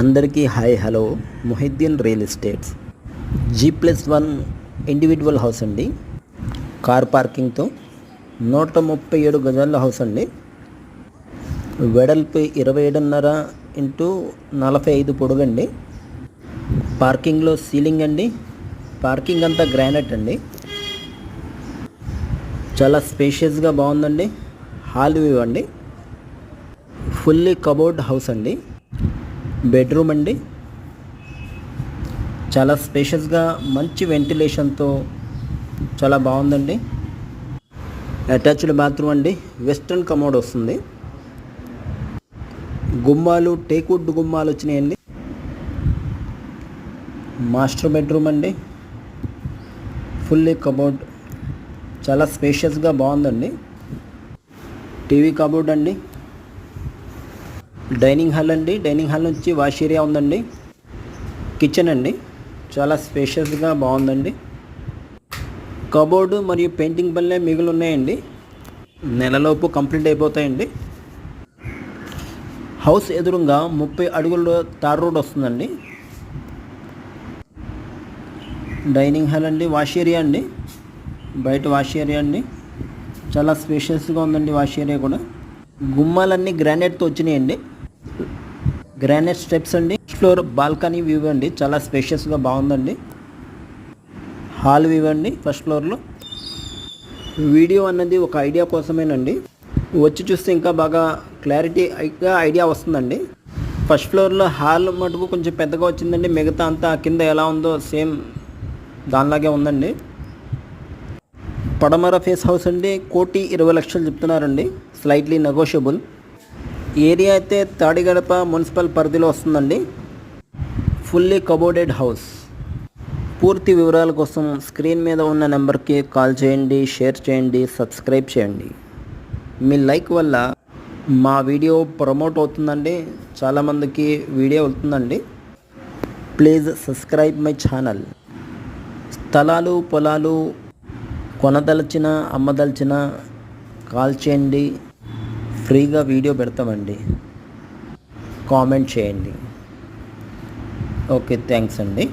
అందరికీ hi hello. Mohiddin real estates G+1 individual house అండి. Car పార్కింగ్తో 137 గజాల హౌస్ అండి. వెడల్పు 27.5 ఇంటూ 45 పొడుగండి. పార్కింగ్లో సీలింగ్ అండి. పార్కింగ్ అంతా గ్రానైట్ అండి. చాలా స్పేషియస్గా బాగుందండి. హాల్ వ్యూ అండి. ఫుల్లీ కబోర్డ్ హౌస్ అండి. బెడ్రూమ్ అండి. చాలా స్పేషియస్గా మంచి వెంటిలేషన్తో చాలా బాగుందండి. అటాచ్డ్ బాత్రూమ్ అండి. వెస్ట్రన్ కమోడ్ వస్తుంది. గుమ్మాలు టేక్వుడ్ గుమ్మాలు వచ్చినాయండి. మాస్టర్ బెడ్రూమ్ అండి. ఫుల్లీ కబోర్డ్ చాలా స్పేషియస్గా బాగుందండి. టీవీ కబోర్డ్ అండి. డైనింగ్ హాల్ అండి. డైనింగ్ హాల్ నుంచి వాష్ ఏరియా ఉందండి. కిచెన్ అండి. చాలా స్పేషియస్గా బాగుందండి. కబోర్డు మరియు పెయింటింగ్ పనులే మిగిలి ఉన్నాయండి. నెలలోపు కంప్లీట్ అయిపోతాయండి. హౌస్ ఎదురుగా 30 అడుగుల తార్ రోడ్ వస్తుందండి. డైనింగ్ హాల్ అండి. వాష్ ఏరియా అండి. బయట వాష్ ఏరియా అండి. చాలా స్పేషియస్గా ఉందండి వాష్ ఏరియా కూడా. గుమ్మాలన్నీ గ్రానైట్తో వచ్చినాయండి. గ్రానైట్ స్టెప్స్ అండి. ఫ్లోర్ బాల్కనీ వ్యూ అండి. చాలా స్పేషియస్గా బాగుందండి. హాల్ వ్యూ అండి ఫస్ట్ ఫ్లోర్లో. వీడియో అన్నది ఒక ఐడియా కోసమేనండి. వచ్చి చూస్తే ఇంకా బాగా క్లారిటీగా ఐడియా వస్తుందండి. ఫస్ట్ ఫ్లోర్లో హాల్ మటుకు కొంచెం పెద్దగా వచ్చిందండి. మిగతా అంతా కింద ఎలా ఉందో సేమ్ దానిలాగే ఉందండి. పడమర ఫేస్ హౌస్ అండి. 1,20,00,000 చెప్తున్నారండి. Slightly negotiable. ఏరియా అయితే తాడిగడప మున్సిపల్ పరిధిలో వస్తుందండి. Fully cupboarded house. పూర్తి వివరాల కోసం స్క్రీన్ మీద ఉన్న నెంబర్కి కాల్ చేయండి, షేర్ చేయండి, సబ్స్క్రైబ్ చేయండి. మీ లైక్ వల్ల మా వీడియో ప్రమోట్ అవుతుందండి. చాలామందికి వీడియో వెళ్తుందండి. Please subscribe my channel. స్థలాలు పొలాలు కొనదలిచిన అమ్మదలిచిన కాల్ చేయండి. ఫ్రీగా వీడియో పెడతామండి. కామెంట్ చేయండి. ఓకే, థ్యాంక్స్ అండి.